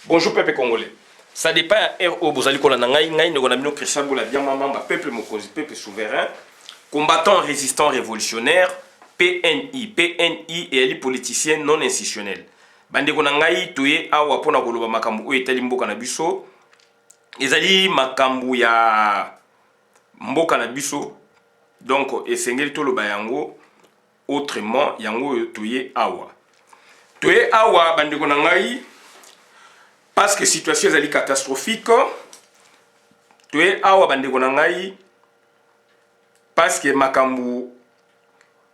Bonjour peuple congolais. Ça dépend RO Bozali Kolanda ngai ne konamino Christian Bola bien mamba peuple mokonzi peuple souverain, combattant résistant révolutionnaire, PNI et les politiciens non institutionnels. Bande kona ngai toye awa pona koloba makambu o etali mboka na biso. Ezali makambu ya mboka na biso. Donc esengeli toloba yango autrement yango toye awa. Toye awa bande kona ngai parce que situation est catastrophique. Tu es awa bandeko na ngai parce que makambu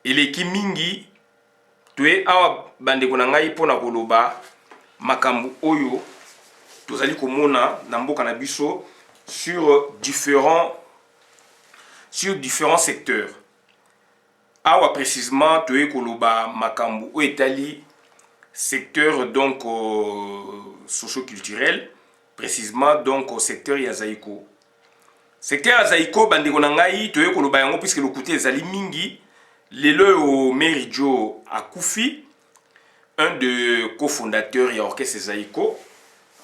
eleki mingi. Tu es awa bandeko na ngai pona koloba makambu oyo tozali komona na mboka na biso sur différents secteurs. Awa précisément tu es koloba makambu o etali secteur donc socio-culturel, précisément donc au secteur Yazaïko. Secteur Yazaïko, bandeko na ngai, toye koloba yango puisque le côté ezali mingi, lelo au Meridjo Akoufi, un de cofondateurs et orchestre Zaïko.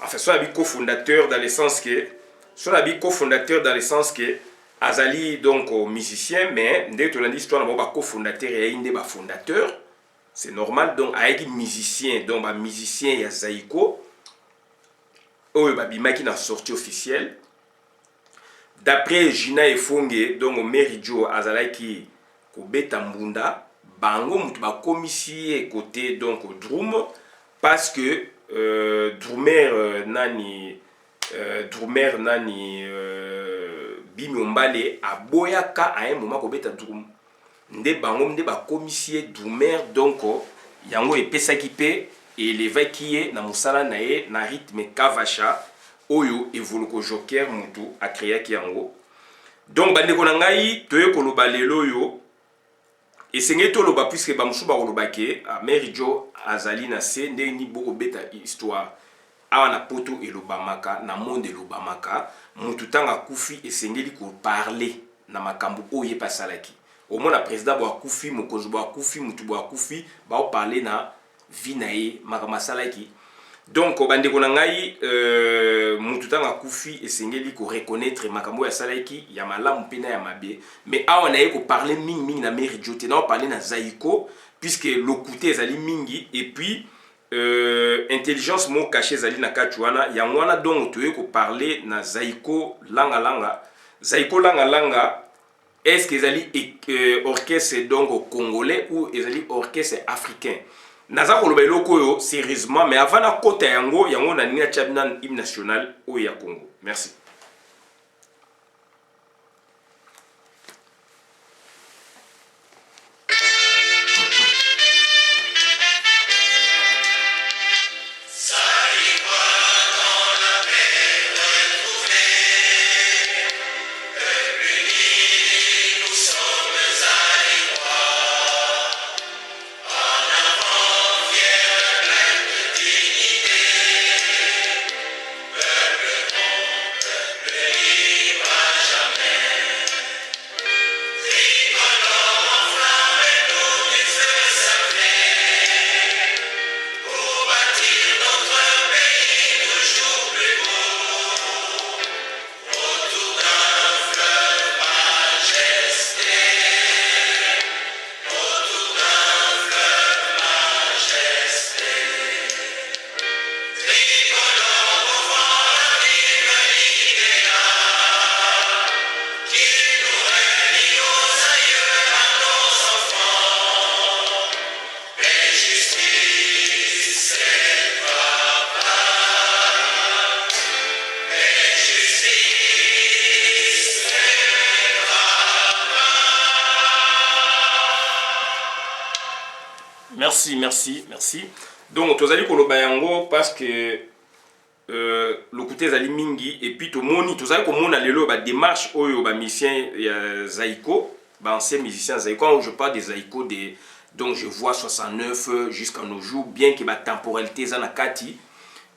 Enfin, soit la cofondateur dans le sens que, Azali donc musicien, mais dès que tu as l'histoire, on a cofondateur et un fondateur. C'est normal, donc avec musicien, donc un musicien ya Zaïko, oyo babimaki na sortie officielle. D'après Gina Efonge, donc au Meridjo azalaki kobeta mbunda, bango mutu ba komisie côté donc drum parce que drummer nani Bimiombale aboyaka à un moment kobeta drum. Nde bango nde ba commissaire drummer donc yango epesaki pe elevaki na musala na ye na rythme kavacha oyo evoluko joker mutu akreaki yango. Donc bandeko na ngai toye koloba lelo yo esengeli toloba puisque bamusu ba koloba ke Meridjo azali na se nde ni boko beta histoire awa na poto elobamaka na monde elobamaka mutu tanga kufi esengeli ko parler na makambu oye pasalaki. Au moins, le président Boakoufi, Mokonzo Boakoufi, Moutou Boakoufi, va parler na Vinae, Makamasalaki. Donc, bandeko na ngai, Moutou Tanga Koufi et Sengeli ko reconnaître Makambo ya Salaki, ya malamu pena ya mabe. Mais a on a ko parler ming na Meridjo, te na parler na Zaïko, puisque l'okouté ezali mingi et puis intelligence mo caché ezali na katuana, ya mwana donc tu ko parler na Zaïko langa. Zaïko langa. Est-ce qu'ils allaient orchestre donc congolais ou ils allaient orchestre africain? Naza koloba eloko yo sérieusement mais avant na kota yango na ninga championnat hymne national au ya Congo. Merci. Merci. Donc, tu as dit que yango parce que le côté zali mingi et puis tout moni, tu as dit que lelo ba démarche oyo ba musicien Zaïko, ba ancien musicien Zaïko, quand je parle des Zaïko donc je vois 69 jusqu'à nos jours, bien que ba temporalité za na kati,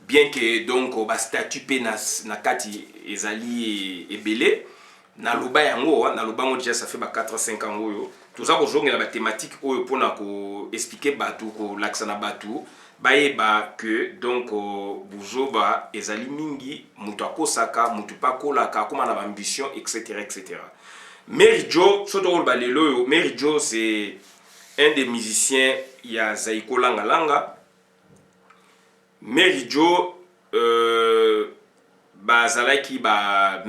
bien que donc ba statut pe na kati ezali ebele. Na loba yango déjà ça fait 4-5 ans oyo. Tout ça aujourd'hui la thématique oyo pona ko expliquer batu ko l'accent na batu bayeba que donc buzoba ezali mingi mutu akosaka mutu pakolaka akoma na ambition etc. Mary Joe soto balelo Mary Joe c'est un des musiciens ya Zaiko Langa Langa. Mary Joe bazalaki ba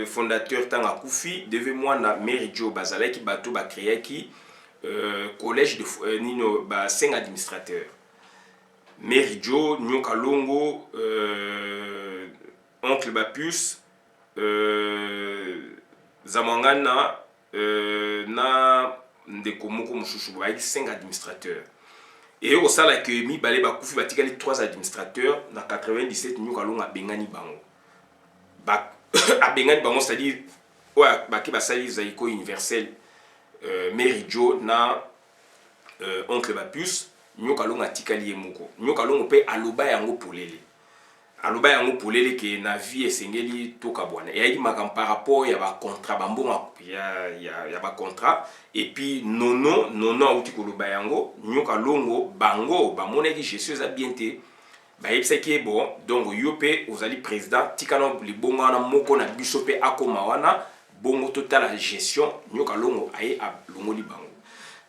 fondateur tanga kufi devait moi na Mary Joe bazalaki bato ba créaki collège de nino ba 5 administrateurs. Mary Joe Nyoka Longo oncle Bapus Zamangana na ndeko moko mususu ba 5 administrateurs. Et au sala que mi balé ba kufi batikali 3 administrateurs na 97 Nyoka Longo abengani bango. Ba abengani bango c'est-à-dire ouais ba ki basali Zaiko universel Mary Joe na oncle Bapus Nyoka Longo atikali ye moko. Nyoka Longo pe aloba yango polele. Aloba yango polele ke na vie esengeli toka bwana. Et ayi makam par rapport ya ba contrat bambonga ya ba contrat et puis nono auti koloba yango Nyoka Longo bango ba monaki gestion za bien te. Ba yebisa ki bon donc yo pe ozali président tikana li bongo na moko na biso pe akoma wana bongo total la gestion Nyoka Longo aye a longo li bango.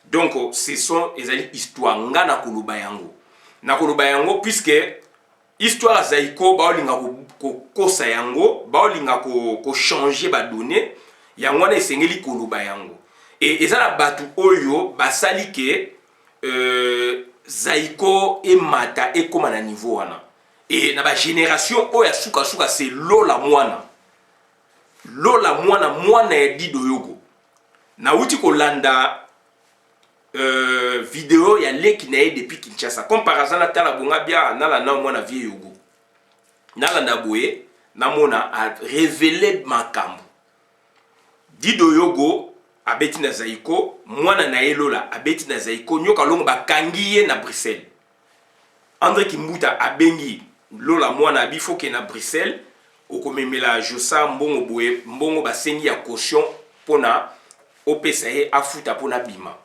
Donc ce sont les histoires ngana koloba yango. Na koloba yango puisque histoire Zaiko baolinga ko kosa yango, baolinga ko changer ba données, yango na esengeli koloba yango. Et ezala batu oyo basali ke Zaiko e mata e koma na niveau wana. Et na ba génération oya suka c'est lola mwana. Lola mwana ya dido yogo. Na uti ko landa vidéo ya leki na ye depuis Kinshasa comme par hasard na tala bonga bia na la na mwana vie yogo na la na boye na mona a révélé makambo dido yogo abeti na Zaiko mwana na elola abeti na Zaiko Nyoka Longo bakangi ye na Bruxelles André Kimbuta abengi lola mwana abifo ke na Bruxelles okomemela Josa mbongo boye mbongo basengi ya caution pona opesa ye afuta pona bima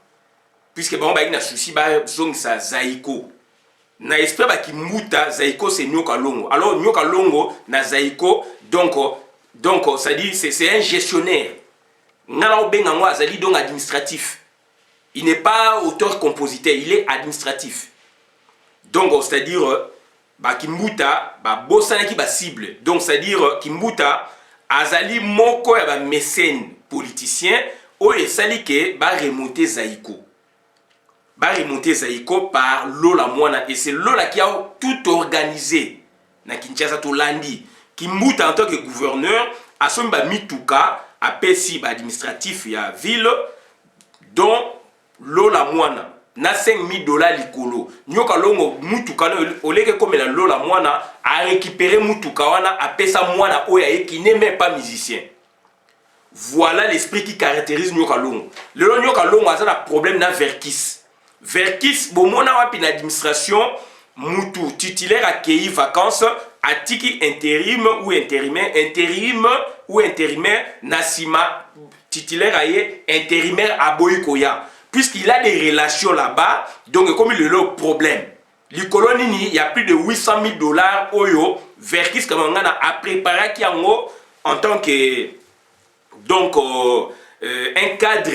puisque bon ba ina souci ba zongisa Zaiko na esprit ba Kimbuta Zaiko c'est Nyoka Longo alors Nyoka Longo na Zaiko donc ça dit c'est un gestionnaire ngala obenga ngo azali donc administratif il n'est pas auteur compositeur il est administratif donc c'est-à-dire ba Kimbuta ba bosana ki ba cible donc c'est-à-dire Kimbuta azali moko ya ba mécène politicien o esali ke ba remonter Zaiko ba remonter Zaiko par Lola Mwana et c'est Lola qui a tout organisé na Kinshasa to landi Kimbuta en tant que gouverneur a son ba mituka a pesi ba administratif ya ville dont Lola Mwana na $5,000 likolo Nyoka Longo mutuka oleke comme la Lola Mwana a récupéré mutuka wana a pesa mwana oya ye qui n'est même pas musicien. Voilà l'esprit qui caractérise Nyoka Longo. Le Nyoka Longo a un problème na Verkis. Verkis bomona wapi na administration mutu titulaire accueilli vacances atiki intérim ou intérimaire nasima titulaire aye intérimaire à Boykoya puisqu'il a des relations là-bas donc comme il a le problème les colonies il y a plus de $800,000 oyo Verkis kamangana a préparé qui en tant que donc un cadre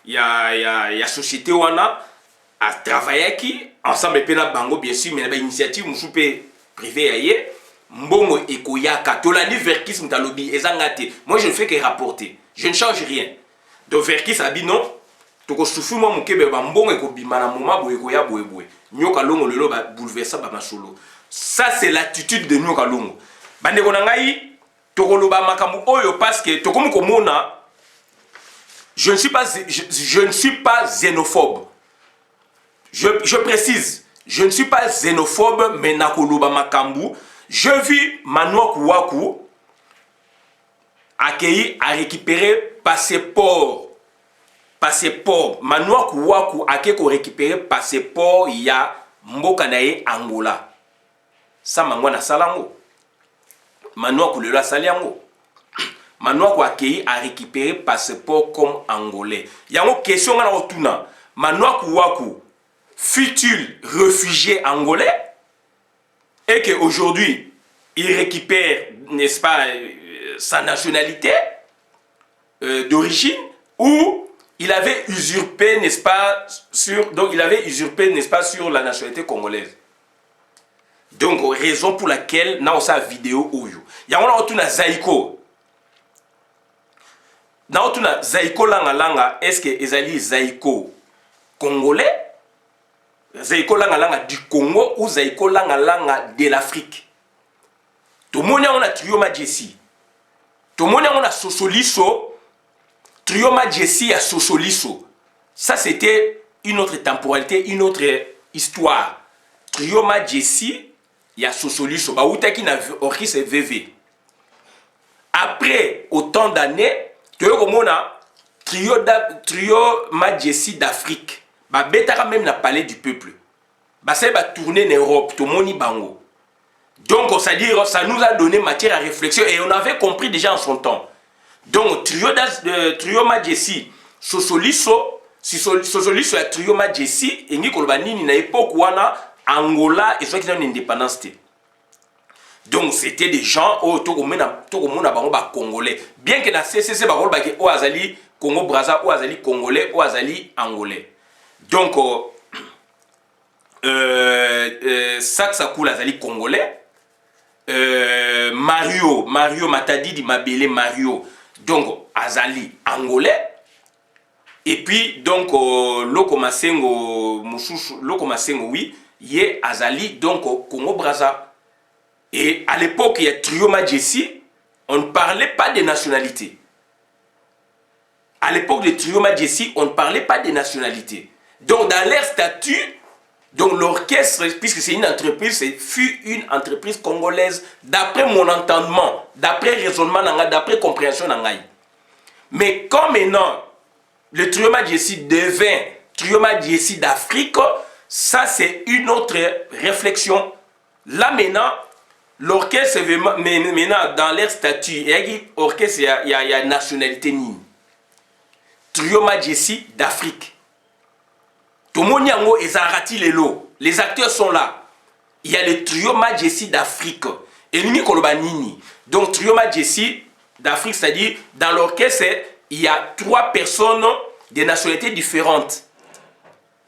ya société wana a travaillé qui ensemble pena bango bien sûr mais na initiative musupe privé aye mbongo ekoyaka tolani Verkis mtalobi ezangate moi je ne fais que rapporter je ne change rien donc Verkis a dit non toko souffrir moi mukebe ba mbongo ekobima na moma boye koya boye Nyoka Longo lelo ba bouleverser ba masolo ça c'est l'attitude de Nyoka Longo bande ko ngai toko loba makambu oyo parce que toko mukomona je ne suis pas xénophobe. Je précise, je ne suis pas xénophobe, mais nakoloba makambu. Je vis Manoa Kouakou accueilli à récupérer passeport. Manoa Kouakou accueilli à récupérer passeport il y a Mbokanae Angola. Ça mangwana salango. Manoa Koulela saliango. Manoa ko accueilli à récupérer passeport comme angolais. Il y a une question à la retourna. Manoa Kouakou fut-il réfugié angolais et qu'aujourd'hui, il récupère, n'est-ce pas, sa nationalité d'origine, ou il avait usurpé, n'est-ce pas, sur la nationalité congolaise. Donc, raison pour laquelle, dans sa vidéo, il y a Zaïko. Dans Zaïko langa, est-ce que ezali Zaïko congolais, Zaïko langa du Congo ou Zaïko langa de l'Afrique? Tout le monde a Trioma Jessi. Tout le monde a Sosoliso. Trioma Jessi à Sosoliso. Ça, c'était une autre temporalité, une autre histoire. Trioma Jessi, il y a Sosoliso. Bah, où t'as qui n'a orchis et VV. Après autant d'années, tu vois Trioma Jessi d'Afrique. Bah, bêta même n'a parlé du peuple. Bah, ça va tourner en Europe. Tout le monde y bango. Donc, c'est-à-dire, ça nous a donné matière à réflexion et on avait compris déjà en son temps. Donc, Trioma Jessi, Sosoliso ya Trioma Jessi, et nous avons une époque où Angola et ceux qui ont une indépendance. Donc, c'était des gens tout le monde congolais. Bien que dans CCC, ou azali Congo Brazza, ou azali congolais, ou azali angolais. Donc, Saksakoul azali congolais. Mario Matadidi Mabele Mario, donc azali angolais. Et puis donc Loko Masengo oui, yé azali donc Congo Brazza. Et à l'époque il y a Trioma Jessi, on ne parlait pas des nationalités. À l'époque de Trioma Jessi, on ne parlait pas des nationalités. Donc dans leur statut, donc l'orchestre, puisque c'est une entreprise, fut une entreprise congolaise, d'après mon entendement, d'après raisonnement, d'après compréhension. Mais quand maintenant, le Trioma Jessi devint Trioma Jessi d'Afrique, ça c'est une autre réflexion. Là maintenant, l'orchestre, maintenant dans leur statut, il y a nationalité ni. Trioma Jessi d'Afrique. Tout le monde les acteurs sont là. Il y a le Trioma Jessi d'Afrique. Et l'uni Kolobanini. Donc Trioma Jessi d'Afrique, c'est-à-dire dans l'orchestre, il y a 3 personnes de nationalités différentes.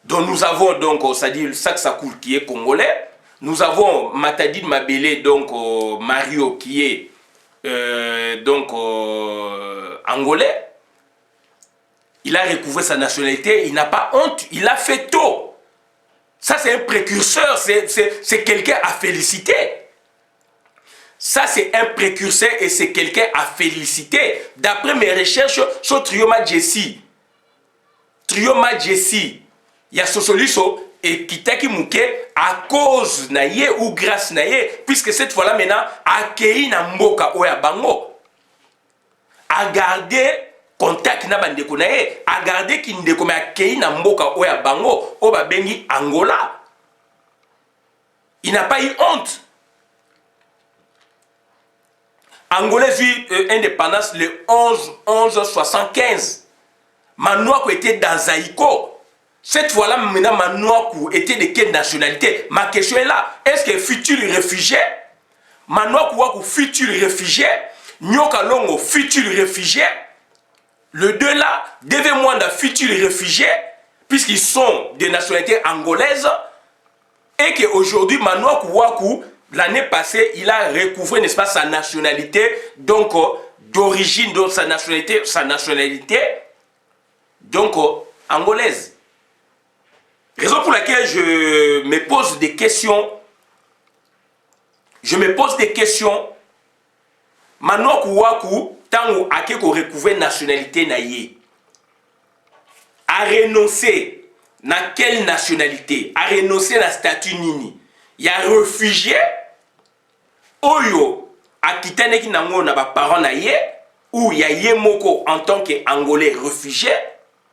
Donc nous avons donc, c'est-à-dire Saksakoul qui est congolais. Nous avons Matadine Mabele, donc Mario qui est angolais. Il a recouvré sa nationalité, il n'a pas honte, il a fait tôt. Ça, c'est un précurseur, c'est quelqu'un à féliciter. Ça, c'est un précurseur et c'est quelqu'un à féliciter. D'après mes recherches sur Trioma Jessi, il y a Sosoliso et Kitaki Mouke à cause naïe ou grâce naïe, puisque cette fois-là maintenant, accueilli na mboka oya bango, a gardé contact na bandeko na ye, a gardé ki ndeko me akei na mboka oya bango, o babengi Angola. Il n'a pas eu honte. Angolais eu indépendance le 11-75. Manouakou était dans Zaïko. Cette fois-là, maintenant, Manouakou était de quelle nationalité? Ma question est là. Est-ce que fut-il réfugié? Manouakou fut-il réfugié? Nyoka Longo fut-il réfugié? Le deux là, Deve Mwanda fut-il réfugié? Puisqu'ils sont des nationalités angolaises. Et qu'aujourd'hui, Manouakou Wakou, l'année passée, il a recouvré, n'est-ce pas, sa nationalité, donc d'origine, donc sa nationalité, donc angolaise. Raison pour laquelle je me pose des questions. Manouakou Wakou, tant qu'il a recouvert nationalité naïe, a renoncé. Na quelle nationalité? A renoncé la statut nini? Il y a réfugié Oyo a quitté ki nango na ba parents na ye, ou il y a Yemoko en tant qu'Angolais réfugié,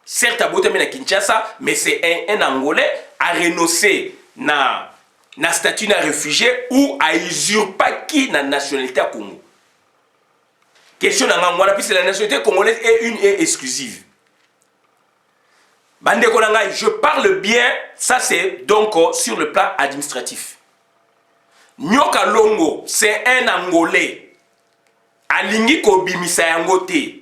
certes à Botemé na Kinshasa, mais c'est un Angolais a renoncé na statut na réfugié ou a usurpé qui na nationalité à Congo. Question na ngwana puisque la nationalité congolaise est une et exclusive. Bande Konangai, je parle bien, ça c'est donc sur le plan administratif. Nyoka Longo, c'est un Angolais. Alingi Kobimisa Yangote.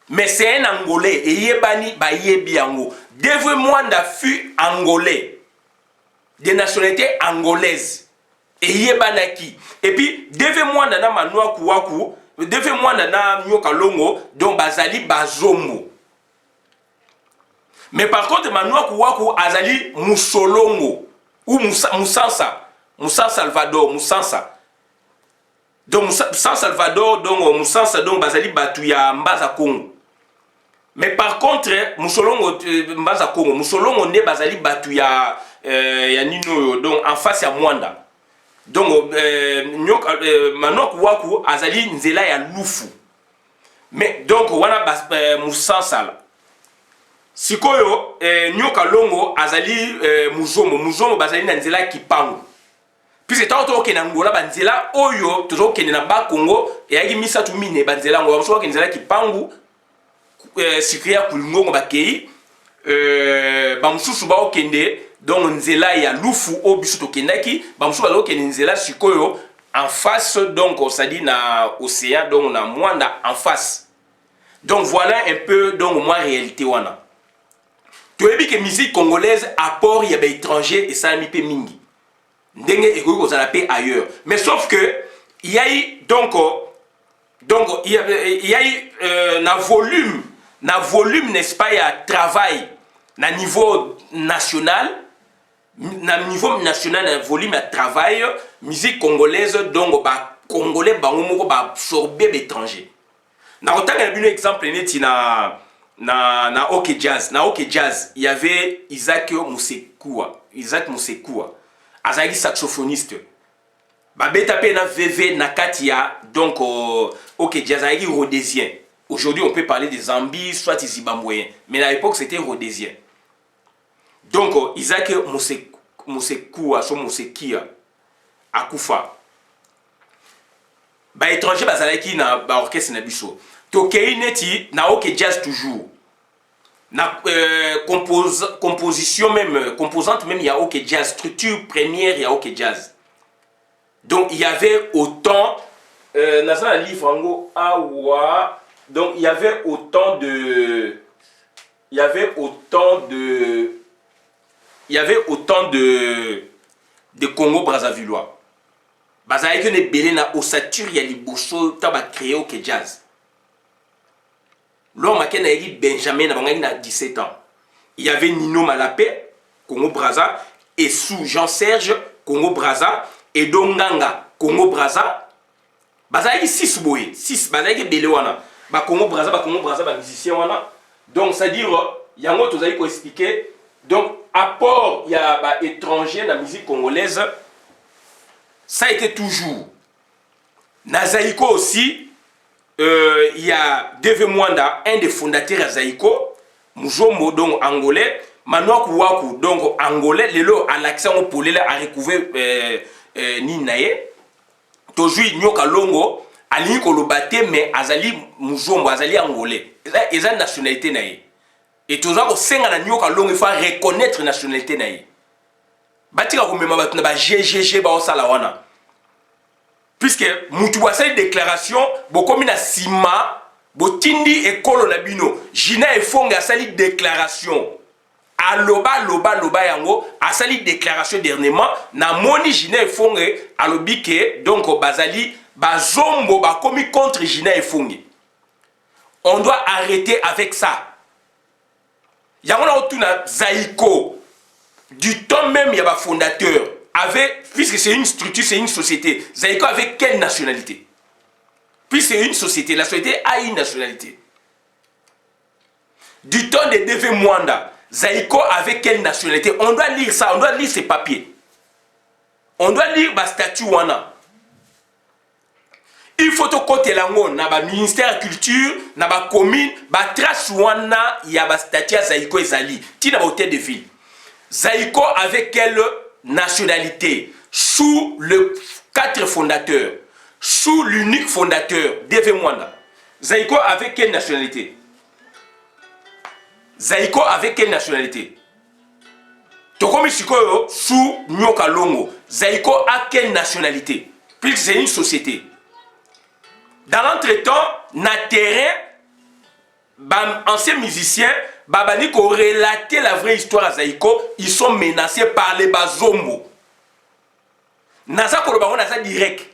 Mais c'est un Angolais. Et Yebani ba Yebi Yango. Deve Mwanda fut Angolais. De nationalité angolaise. Et Yebanaki. Et puis, Deve Mwanda na Manoa Kouakou. Deve Mwanda na Nyoka Longo. Donc Bazali Bazomo. Mais par contre, Manoa Kouakou Azali Moussolongo. Ou Moussansa. Moussa Salvador, Moussansa. Donc Moussa Salvador, donc Moussansa, donc Bazali Batouya Mbaza Congo. Mais par contre, Moussolongo Mbaza Congo, Moussolongo ne Bazali Batouya Yanino, donc en face à Mwanda. Donc Manok Waku Azali Nzela ya Lufu. Mais donc wana Moussansa. Sikoyo Nyoka Longo Azali Muzomo Bazali Nzela Kipangu. Puisque tant que Angola banzela oyo toujours que na ba Congo et yaki misatu mine banzela ngo bamuso ke nzela kipangu sikria kulungo bakei bamususu ba okende donc nzela ya lufu o biso to kendaki bamusu ba okende nzela sikoyo en face donc ça dit na océan donc na Mwanda en face. Donc voilà un peu donc moi réalité wana. Tu as vu que musique congolaise apport ya ba étranger et ça mi pe mingi. Ndenge ego ko za paix ailleurs. Mais sauf que il y a eu donc il y a eu na volume n'est-ce pas, il y a travail na niveau national na volume de travail musique congolaise donc ba congolais bango moko ba absorber l'étranger. Na otanga bino exemple neti na OK Jazz. Na OK Jazz, il y avait Isaac Musekua. Azali saxophoniste. Babeta pe na VV na Katia donc OK Jazz azali rhodésien. Aujourd'hui on peut parler des Zambie soit des Zimbabwéens, mais à l'époque c'était rhodésien. Donc Isaac Musekua so Musekia akufa. Ba étranger bazalaki na ba orchestre na biso. Tokei neti na OK Jazz toujours. Na composition même, composante même, il y a OK Jazz, structure première, il y a OK Jazz. Donc il y avait autant, dans un livre en awa, donc il y avait autant de Congo Brazzavillois. Bazalaki ne belé na ossature ya liboso taba créé OK Jazz. L'homme a Benjamin a 17 ans. Il y avait Nino Malapé, Congo Brazza, et sous Jean-Serge, Congo Brazza, et Donganga, Congo Brazza. Bazaki 6 boy, 6 bazaki Belewana. Congo Brazza, musicien wana. Donc c'est-à-dire il y a un autre qui expliquer. Donc apport il y a étranger dans la musique congolaise. Ça a été toujours. Nazaïko aussi. Il y a Deve Mwanda, un des fondateurs à Zaïko, Muzomo donc angolais, Manoa Kouakou donc angolais, lelo à l'accent au poulet a recouvert Ninaye, Tojui Nyoka Longo, Ali Kolobate, mais Azali Muzomo, Azali angolais. Ils ont une nationalité naïe. Et toujours au sein de la Nyoka Longo, il faut reconnaître la nationalité naïe. Batika Koumema Batna, GGG, Baosalawana. Puisque Moutouassa une déclaration, beaucoup na sima, botindi et kolo nabino, Jina et Fonga sali déclaration. Aloba yango, a sali déclaration dernièrement, na moni Jina et Fonga, alobike, donc bazali, bazombo, ba commis contre Jina et Fonga. On doit arrêter avec ça. Yango na otuna Zaïko, du temps même il y a ba fondateur. Puisque c'est une structure, c'est une société, Zaïko avec quelle nationalité? Puisque c'est une société, la société a une nationalité. Du temps de Deve Mwanda, Zaïko avec quelle nationalité? On doit lire ça, on doit lire ces papiers. On doit lire le statut wana. Il faut que côté lango na ba ministère de la culture, na ba commune, ba trace wana ya ba statut Zaïko ezali, ti na ba hôtel de ville. Zaïko avec quelle nationalité? Sous le 4 fondateurs, sous l'unique fondateur, Deve Mwanda. Zaïko avec quelle nationalité? Zaïko avec quelle nationalité? Tokomi Sikoyo sous Nyoka Longo. Zaïko a quelle nationalité? Puisque c'est une société. Dans l'entretemps, na terrain, anciens musiciens, babani ko relater la vraie histoire à Zaïko, ils sont menacés par les Bazombo. Nasa Kolobango nasa direct.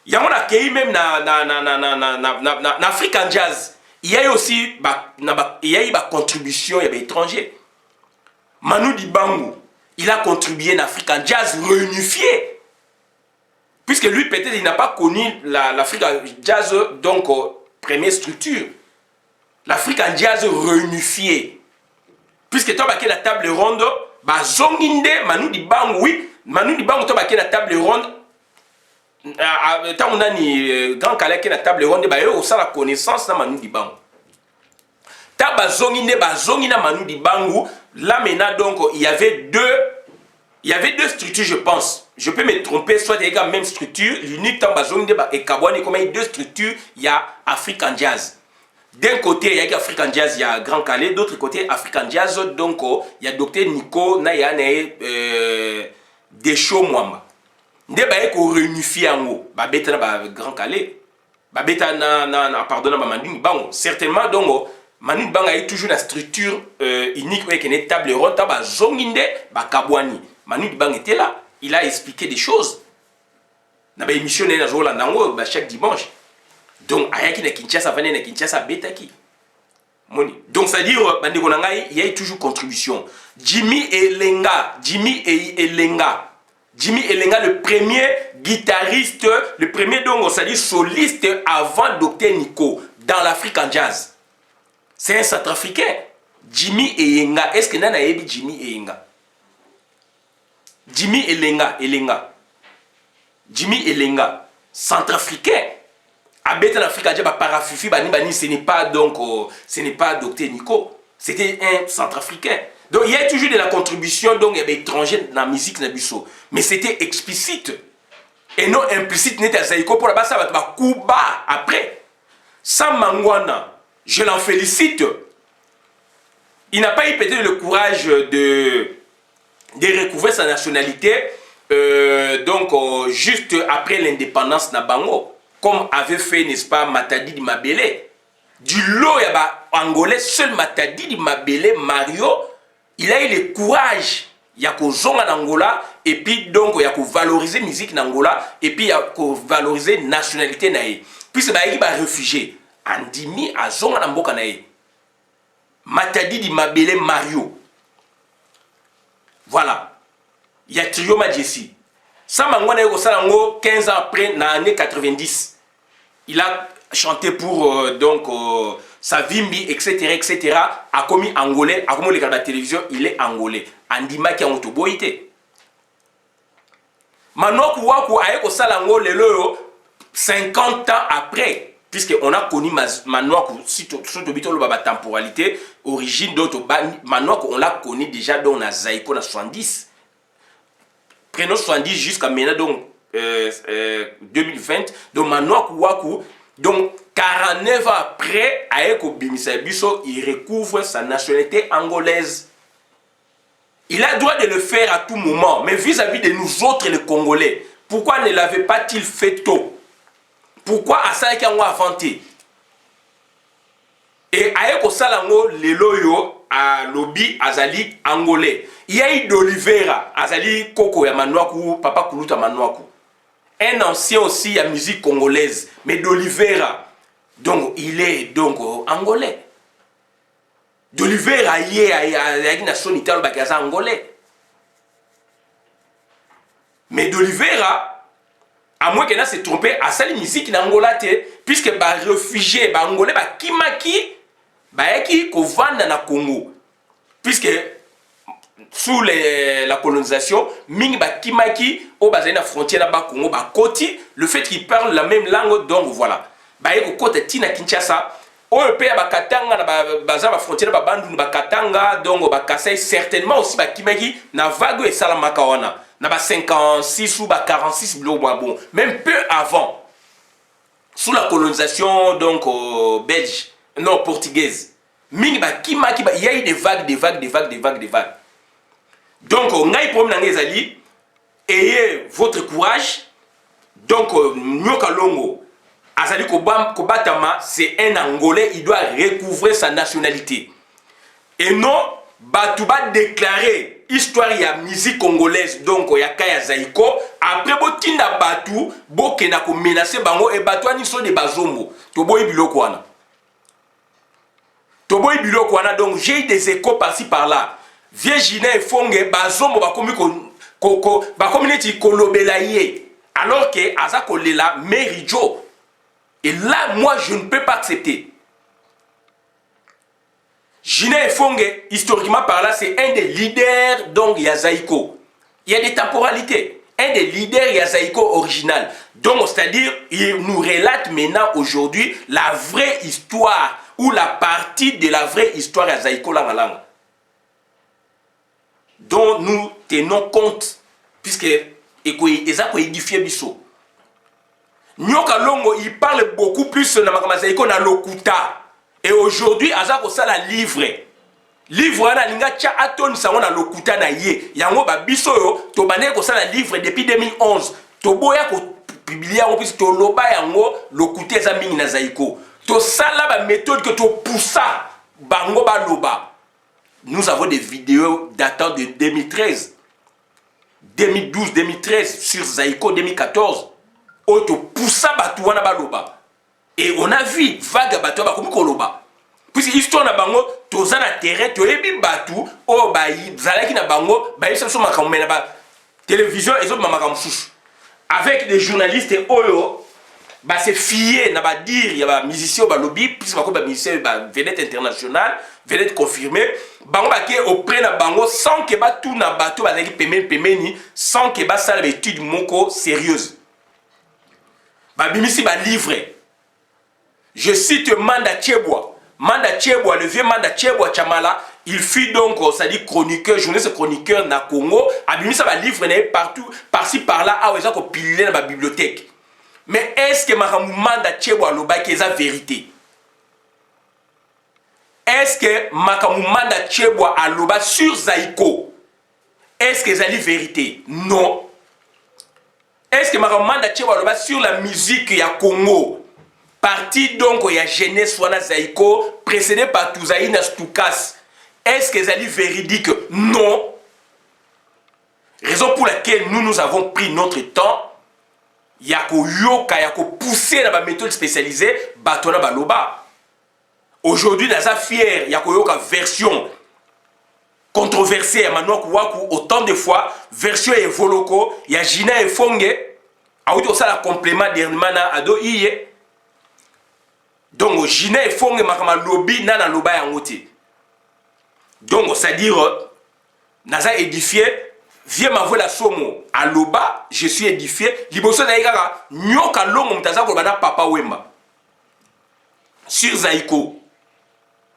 Il y a un accueil même na African Jazz. Il y a aussi une contribution des étrangers. Manu Dibango, il a contribué à l'African Jazz réunifié. Puisque lui, peut-être, il n'a pas connu l'African Jazz, donc, première structure. L'African Jazz réunifié. Puisque toi, la table ronde, Zonginde, Manu Dibango, oui, Manu Dibango, toi, la table ronde, tant on a ni grand calais qui la table ronde, on a la connaissance de Manu Dibango. Taba Zonginde, Zongina Manu Dibango, là maintenant, donc, il y avait deux structures, je pense. Je peux me tromper, soit des gars, même structure. L'unique temps, et Kabouani, comme il y a deux structures, il y a African Jazz. D'un côté, il y a African Jazz, il y a Grand Calais. D'autre côté, African Jazz, donc, il y a Dr Nico, Nayane, Deschaux Mwamba. Nde ba ko réunifier en haut. Ba beta na Grand Calais. Ba beta pardon, na Manu Dibango. Certainement, donc, Manu Dibango a toujours la structure unique, qui est table ronde, ba Zonginde, ba Kabouani. Manu Dibango était là. Il a expliqué des choses. Il a émission chaque dimanche. Donc, il y a Kinshasa Betaki. Donc, c'est-à-dire, il y a toujours contribution. Jimmy Elenga, le premier guitariste, le premier donc, c'est-à-dire soliste avant Dr Nico dans l'African Jazz. C'est un centrafricain. Jimmy Elenga. Est-ce que vous avez Jimmy Elenga? Jimmy Elenga, centrafricain. Habite en Afrique, parafufi, ce n'est pas donc, ce n'est pas Dr Nico. C'était un centrafricain. Donc il y a toujours de la contribution donc il y a des étrangers dans la musique nabusso, mais c'était explicite et non implicite. N'était Zaïko pour la base ça va Kuba après. Sans Mangwana, je l'en félicite. Il n'a pas eu peut-être le courage de recouvrir sa nationalité juste après l'indépendance Nabango, comme avait fait, n'est-ce pas, Matadi Di Mabele. Du lot, il y a Angolais, seul Matadi Di Mabele, Mario, il a eu le courage, il y a qu'au zone en Angola, et puis donc il y a qu'au valoriser la musique en Angola, et puis il y a qu'au valoriser la nationalité naïe. Puis c'est il y a réfugié, Andimi à zone en Amboka naïe. Matadi Di Mabele, Mario. Voilà. Il y a Trio Majessi. Samangwana Yosalango, 15 ans après, dans l'année 90. Il a chanté pour Savimbi, etc. A commis angolais, a commis la télévision, il est angolais. Andima qui a motoboité. Manoku Waku a eu Salango lelo 50 ans après, puisqu'on a connu Manoku, surtout la temporalité, origine d'autres. Manoku, on l'a connu déjà dans la Zaïko, dans 70. Prenons 70 jusqu'à maintenant, donc 2020. Donc Manoku Waku, donc 49 ans après, Aeko Bimisabiso, il recouvre sa nationalité angolaise. Il a le droit de le faire à tout moment, mais vis-à-vis de nous autres, les Congolais, pourquoi ne l'avait pas-il fait tôt? Pourquoi Asaki a inventé? Et Aeko Salango, les loyo, à lobby Azali angolais. Il y a eu d'Olivera, Azali Koko ya Manouakou, Papa Kuluta Manouakou. Un ancien aussi à musique congolaise, mais d'Olivera. Donc il est donc angolais. D'Olivera, il est à une nation italienne angolais. Mais d'Olivera, à moins qu'elle s'est trompée, à sa musique en Angola, puisque les réfugiés angolais, Kimaki, qui vont dans le Congo. Puisque sous la colonisation, Ming Kimaki, au bas de la frontière de Congo, Koti, le fait qu'ils parlent la même langue, donc voilà. Bayeko Kote Tina Kinshasa, au pays à Bakatanga, la frontière de Bandung, Bakatanga, donc Bakasai, certainement aussi Kimaki, na vague et Salamakawana, na 56 ou 46 bon, même peu avant, sous la colonisation donc belge, non portugaise. mingi bakimaki il y a eu des vagues donc ngai problème nanga ezali ayez votre courage donc nyoka longo azali kobatama c'est un Angolais, il doit recouvrer sa nationalité et non batu ba déclarer histoire ya musique congolaise donc ya kaya Zaïko après botinda batu bokena ko menacer bango et batu ani so de bazombo to boy biloko wana donc j'ai eu des échos par-ci par-là Virginie Fonge bazombo bakomi ko bakomi kolobelaye alors que aza kolela merijo et là moi je ne peux pas accepter. Gine Fonge, historiquement par là, c'est un des leaders donc Yazaïko. Il y a des temporalités. Un des leaders Yazaïko original. Donc, c'est-à-dire, il nous relate maintenant aujourd'hui la vraie histoire ou la partie de la vraie histoire Yazaïko Langalang. Dont nous tenons compte, puisque Ezako édifié Bisso. Nyoka Longo, il parle beaucoup plus de Zaïko na lokuta. Et aujourd'hui, azako sala livre. Livre na linga cha atoni sango na lokuta na ye. Yango ba biso yo to bane ko sala livre depuis 2011. To boya ko publier en plus to loba yango lokuta za mingi na Zaïko. To sala ba méthode que to poussa bango ba loba. Nous avons des vidéos datant de 2013, 2012, 2013 sur Zaïko 2014. O to poussa batu wana ba loba. Et on a vu vague bateau ba komi koloba. Puisque histoire na bango toza na terrain to ebi batu o ba zalaki na bango ba yesa so makambe na ba télévision et autres makambe susu. Avec des journalistes oyo ba se fier na ba dire ya ba musicien ba lobby puisque ba ko ba musicien ba vedette internationale, vedette confirmée, bango ba ke auprès na bango sans que ba tout na bateau ba zaki pemeni sans que ba sala étude moko sérieuse. Ba bimisi ba livre. Je cite Manda Tcheboa. Manda Tcheboa, le vieux Manda Tcheboa Chamala, il fut donc, ça dit chroniqueur, journaliste chroniqueur na Congo. Abimi ça va livre partout, par-ci par-là, à Oueza ko pilé dans la bibliothèque. Mais est-ce que Manda Tcheboa loba qui est la vérité? Est-ce que Manda Tcheboa a loba sur Zaïko? Est-ce que c'est la vérité? Non. Est-ce que Manda Tcheboa loba sur la musique ya Congo? Parti donc il y a jeunesse wana Zaïko précédé par Touzaïna Stoukas. Est-ce que c'est véridique? Non. Raison pour laquelle nous avons pris notre temps. Yako yoka yako pousser dans la méthode spécialisée batona baloba. Aujourd'hui naza fier yako yoka version controversée Emmanuel Kouakou autant de fois version evoloko ya Gina Fonge a eu ça la complément dernièrement na ado iye. Donc, Gina et Fonge makama lobby nana loba yangote. Donc, c'est-à-dire, naza édifié, viens m'avouer la somo. À loba, je suis édifié. Liboso d'ailleurs, nyoka longo mtaza kolbana papa wemba. Sur Zaïko.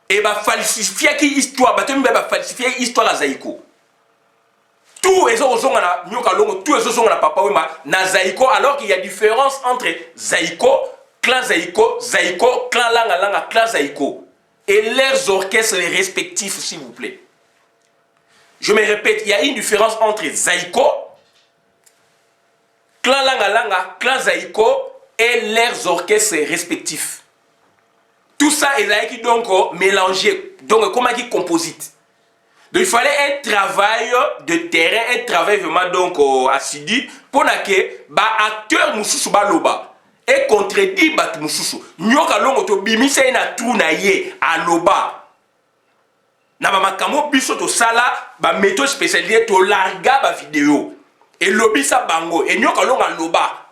Et bah falsifier qui histoire, bah tu m'as falsifier histoire à Zaïko. Tout les autres sont na nyoka longo, tous les autres sont na papa wemba na Zaïko, alors qu'il y a différence entre Zaïko, clan Zaïko, Zaïko, clan Langa Langa, clan Zaïko. Et leurs orchestres respectifs, s'il vous plaît. Je me répète, il y a une différence entre Zaïko, clan Langa Langa, clan Zaïko et leurs orchestres respectifs. Tout ça est donc mélangé. Donc, comment il composite? Donc, il fallait un travail de terrain, un travail vraiment donc assidu pour que acteur Moussou Baloba. Et contredit bat mususu nyoka longo to bimisa na trou na ye aloba na ba makamo biso to sala ba méthode spécialisée to larga ba vidéo et lobby sa bango et nyoka longo aloba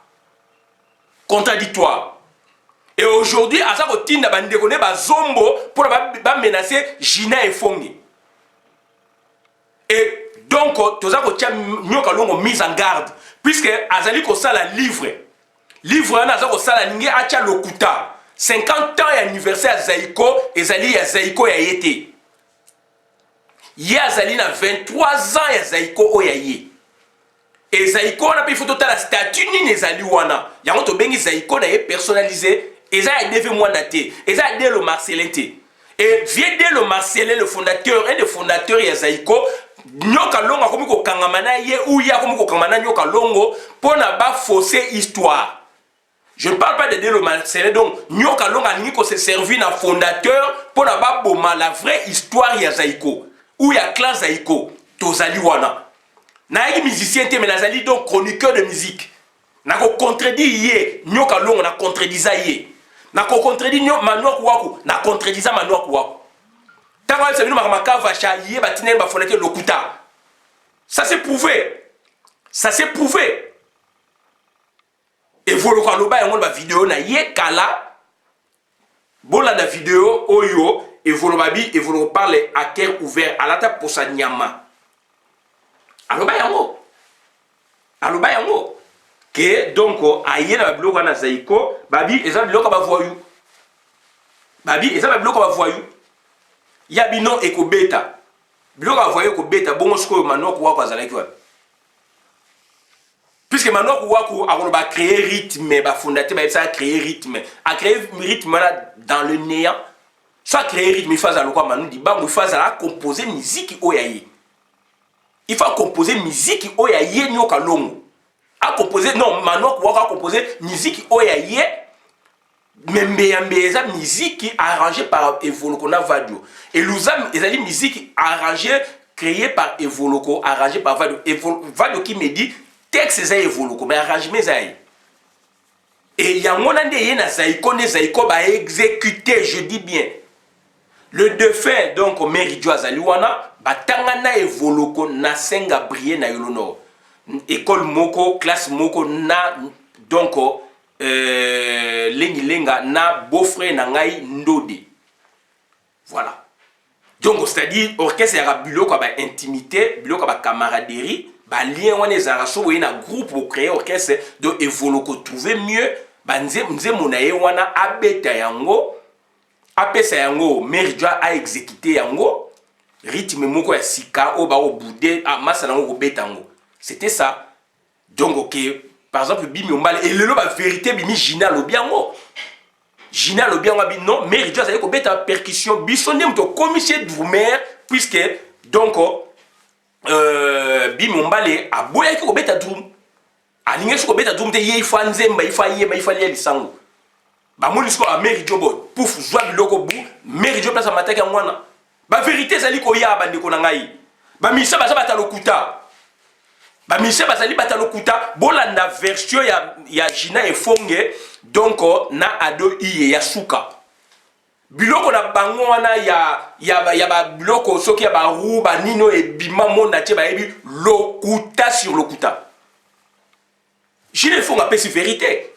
contradictoire et aujourd'hui asa ko tinda ba ndeko ne ba zombo pour ba menacer Gina et Fonge et donc toza ko tia nyoka longo mise en garde puisque azali ko sala livre. Livre na zako sala ninge acha lokuta 50 ans anniversaire à Zaïko et Zali ya Zaïko ya yete. Ya Zali na 23 ans ya Zaïko o ya ye. Et Zaïko on a pris photo la statue ni Zali wana. Yango to bengi Zaïko na ye personnalisé et ça a devé moi daté. Et ça a dé le Marcelin té. Et Viedé le Marcelin, le fondateur, un des fondateurs ya Zaïko, nyoka longo akomi ko kangamana ye ou ya akomi ko kangamana nyoka longo pour na ba fausser histoire. Je ne parle pas de le Marcelin, donc nyoka longo alingi ko se servir na fondateur pour na ba boma la vraie histoire ya Zaïko ou ya clan Zaïko tozali wana. Na yaki musicien te mais nazali donc chroniqueur de musique. Na ko contredit ye nyoka longo na contredisa ye. Na ko contredit Manoa Kouakou, na contredisa Manoa Kouakou. Tant que c'est venu Makamaka Vacha, yé batine ba fonete lokuta. Ça s'est prouvé. Ça s'est prouvé. Et vous le kaloba yango ba vidéo na yé kala. Bola na vidéo oyo et vous le babi et vous le parle à cœur ouvert à la table pour sa nyama. Aloba yango. Aloba yango. Que donc aye na biloko na Zaïko babi eza biloko ba voyou babi eza ba biloko ba voyou ya bino ekobeta biloko ba voyou ekobeta bongo siko Manoa Kouakou azalaki wa puisque Manoa Kouakou a ba créer rythme ba fondateur ba ça créer rythme a créer rythme là dans le néant soit créer rythme il faut za lokwa Manu Dibango il faut za composer musique oyaye il faut composer musique oyaye nyoka longo a composé, non, Manoa Kouakou a composé musique oyaye, mais musique arrangée par Evoloko na Vadio. Et Louzam, ils ont dit musique arrangée, créée par Evoloko, arrangée par Vadio. Vadio qui me dit, texte c'est Evoloko, mais arrangement c'est. Et il y a un moment donné, Zaïko va exécuter, je dis bien. Le défunt, donc, Meridio Azaliwana, Batangana Evoloko, Nasenga Brié na Yolono. École moko, classe moko na donc lenga na beau-frère na ngai ndode. Voilà. Donc c'est-à-dire orchestre ya biloko ba intimité, biloko ba camaraderie, ba lien wana ezara so we na groupe pour créer orchestre de Evoloko trouver mieux ba nze mona ye wana abeta yango apesa yango Meridio a exécuté yango rythme moko ya sika o ba o boudé masala ngo beta yango. C'était ça. Donc, ok, par exemple, Bimi Ombale, et le la vérité, Bimi Gina Lobiango. Gina Lobiango, non, mais il doit savoir que la percussion, Bissonné, mon commissaire d'Oumer, puisque, donc, Bimi Ombale, a boya qui obéta drum. A l'ingé sur obéta drum, il faut un zemba, il faut yéba, il faut aller sango. Bah, mon discours à Meridio, pouf, joie de l'oko bout, Meridio place à ma tête à moi. Bah, vérité, c'est l'ikoya, bandi konangaï. Bah, Missa, bah, ça va t'alokuta. Ba Michel Bazali Batalokuta, bolanda version ya Gina et Fonge, donc na ado iye ya suka. Biloko na bango wana ya ba biloko soki ya ba roux ba nino et bima mona tie ba ebi lokuta sur lokuta. Gina et Fonge a pesi vérité.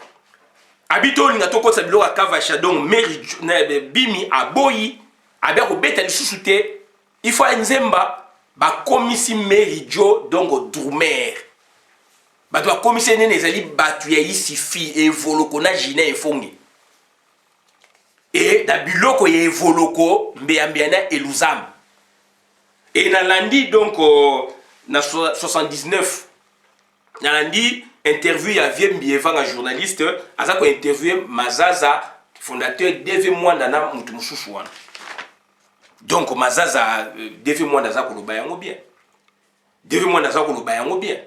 Habito linga toko sa biloko Kavacha donc Bimi aboyi abia ko beta lisusu te. Il faut nzemba ba komisi Meridio donc Drumer ba to komisi nene ezali batu ya isifi Evoloko na Gina et Fonge et da biloko ya Evoloko mbeyambiana eluzam et na landi donc na 79 na landi interview ya Viembi Evanga journaliste aza ko interviewer Mazaza fondateur DV Mwanda na mutu mususu wana. Donc, Mazaza, devi mwanda za koloba yango bien. Devi mwanda za koloba yango bien.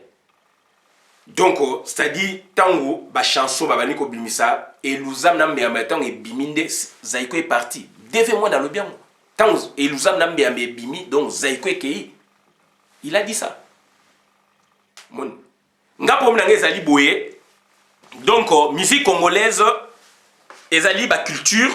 Donc, c'est-à-dire, tango, ba chanson, ba baniko bimisa, et l'ouzam nambe yamba tango e biminde, Zaïko est parti. Devi mwanda lo bien. Tango, et l'ouzam nambe yamba bimi, donc Zaïko est kei. Il a dit ça. Mon. Nga problème ezali boye. Donc, musique congolaise, ezali ba culture,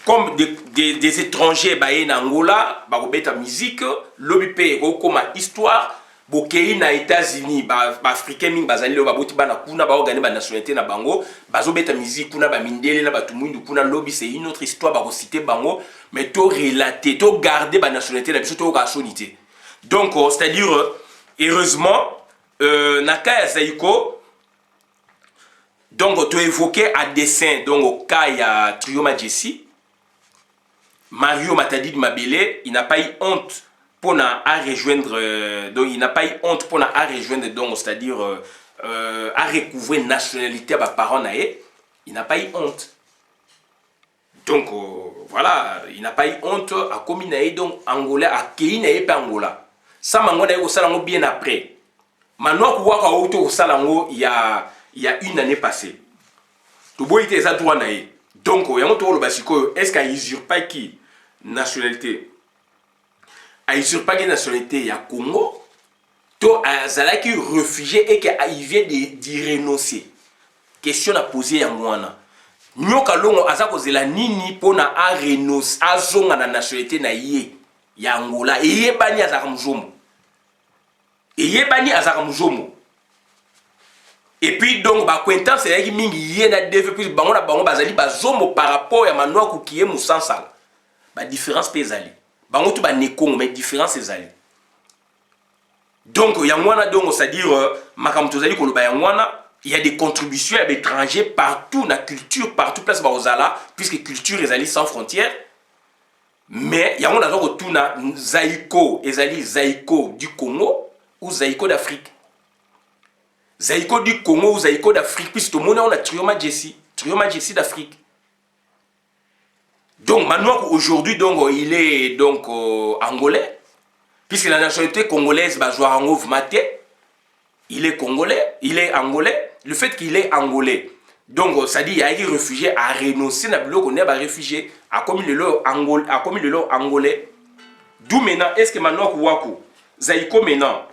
comme des étrangers en Angola, ba musique, l'obipé comme histoire, bokei na États-Unis, ba africain ming bazali lo baboti bana kuna ba organiser ba nationalité na bango, bazo beta musique kuna ba mindele na batumundu kuna lobby c'est une autre histoire ba citer bango, mais to relater, to garder ba nationalité na biso to ka sonité. Donc c'est-à-dire heureusement naka ya Zaïko donc tu évoqué à dessin donc au cas il y a Trio Majesty Mario Matadi de Mabele, il n'a pas eu honte pour à rejoindre donc il n'a pas eu honte pour à rejoindre donc c'est-à-dire à recouvrir nationalité à parents naé, il n'a pas eu honte. Donc, voilà, il n'a pas eu honte à commis naïe, donc Angolais, à Kéi naïe pas Angola. Ça, Mango naïe au salango bien après. Maintenant, Kouaka Auto au salango, il y a une année passée. Tout beau était ça, droit naïe. Donc, il y a un tour le basico, est-ce qu'il usurpe qui nationalité? A usurpe qui nationalité, il y a Congo. To Zala qui réfugié et qui vient d'y renoncer. Question à poser à moi. Nyoka longo azako zela nini pona a renoncer a zonga na nationalité na ye ya Angola et yebani azaka mujomo. Et yebani azaka mujomo. Et puis donc ba acquaintance ya ki mingi ye na deve plus bango na bango bazali bazomo par rapport ya manoa ku kiye musansala. Ba différence pezali. Bango tu ba nekongo mais différence ezali. Donc yangwana donc c'est-à-dire makamto zali ko loba yangwana. Il y a des contributions à l'étranger partout, dans la culture, partout, place Baozala, puisque culture est sans frontières. Mais il y a un autre tout na Zaïko, ezali Zaïko du Congo ou Zaïko d'Afrique. Zaïko du Congo ou Zaïko d'Afrique, puisque tout le monde a Trioma Jessie d'Afrique. Donc maintenant aujourd'hui donc il est donc angolais, puisque la nationalité congolaise Bajoarangov Maté. Il est congolais, il est angolais. Le fait qu'il est angolais, donc ça dit il y a des réfugiés à renoncer à bloc on est réfugié à comme le leur angolais. D'où maintenant est-ce que maintenant Waku Zaïko maintenant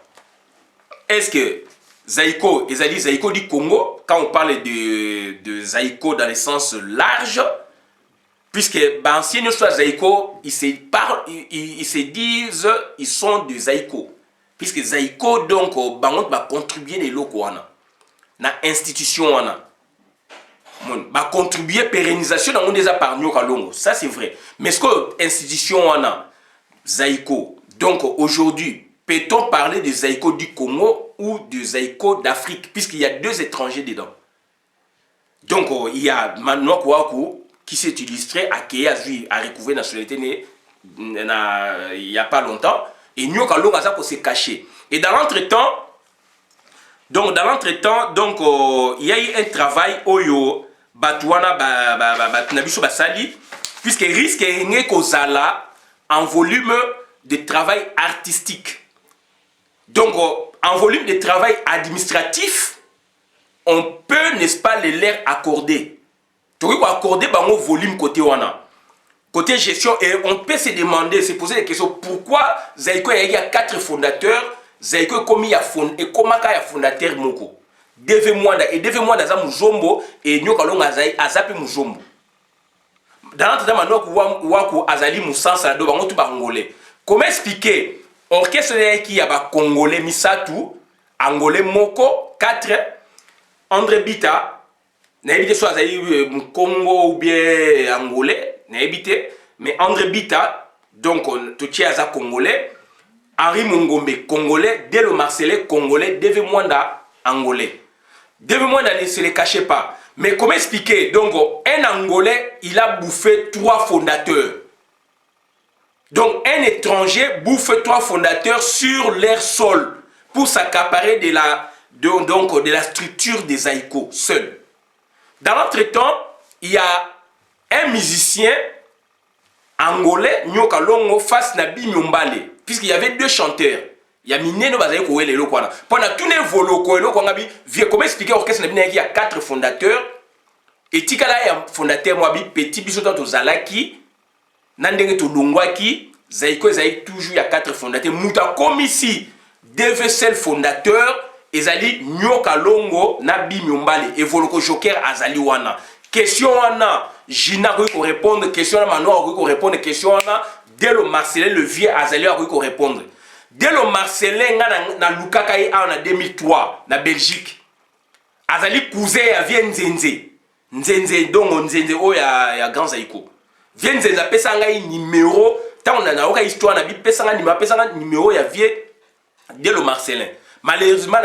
est-ce que Zaïko ezali Zaïko du Congo quand on parle de Zaïko dans le sens large puisque anciens soit Zaïko ils se disent ils sont de Zaïko. Puisque Zaïko donc bangot va contribuer les locaux na institution va contribuer pérennisation dans des épargnants kalongo ça c'est vrai mais ce que institution Zaïko donc aujourd'hui peut-on parler de Zaïko du Congo ou de Zaïko d'Afrique puisqu'il y a deux étrangers dedans donc il y a Manoa Kouakou qui s'est illustré à Kéa a recouvert la nationalité il n'y a pas longtemps. Et nous avons se caché. Et dans l'entretemps, donc il y a eu un travail oyo batouana nabiso basali puisque risque est kozala en volume de travail artistique. Donc en volume de travail administratif, on peut n'est-ce pas les leur accorder. Tu peux accorder bango volume côté wana. Côté gestion, et on peut se demander, se poser des questions, pourquoi Zaïko il y a 4 fondateurs, Zaïko comme il y a fondateur moko. Deve Mwanda et Deve Mwanda za mujombo et nyoka longa zai azapi mujombo. Dans notre temps waku azali musansa do bango tu ba ngolais. Comment expliquer orchestre qui y a ba congolais misatu, angolais moko 4 André Bita, na évité soit azali Congo ou bien angolais. Mais André Bita, donc tout aza congolais, Henri Mongombe congolais, Delo Marcelin congolais, Deve Mwanda angolais. Deve Mwanda ne se le cachait pas. Mais comment expliquer? Donc un angolais, il a bouffé 3 fondateurs. Donc un étranger bouffe 3 fondateurs sur leur sol pour s'accaparer de la structure des Zaïko seul. Dans notre temps, il y a un musicien angolais nyoka longo face na Bimyombale puisqu'il y avait 2 chanteurs. Il y a Mineno Bazaï Koué Lelo Kwana. Pendant tous les volos Kouelo Kwangabi, comment expliquer orchestre na Bina il y a 4 fondateurs et Tikala y a fondateur Mwabi Petit Bisoto to Zalaki Nandenge to Longwaki Zaïko Zaï toujours il y a 4 fondateurs. Mouta comme ici deux seuls fondateurs ezali nyoka longo na Bimyombale et Voloko Joker Azali Wana. Question wana, Gina ko répondre, question wana Manoa ko répondre, question wana dès le Marcelin le vieux Azali ko répondre. Dès le Marcelin na Lukakai en 2003 na Belgique. Azali cousin ya vient Nzenze. Nzenze donc Nzenze o ya Grand Zaïko. Vient Nzenze pesa ngai numéro, tant on a oka histoire na bi pesa ngai numéro ya vieux dès le Marcelin. Malheureusement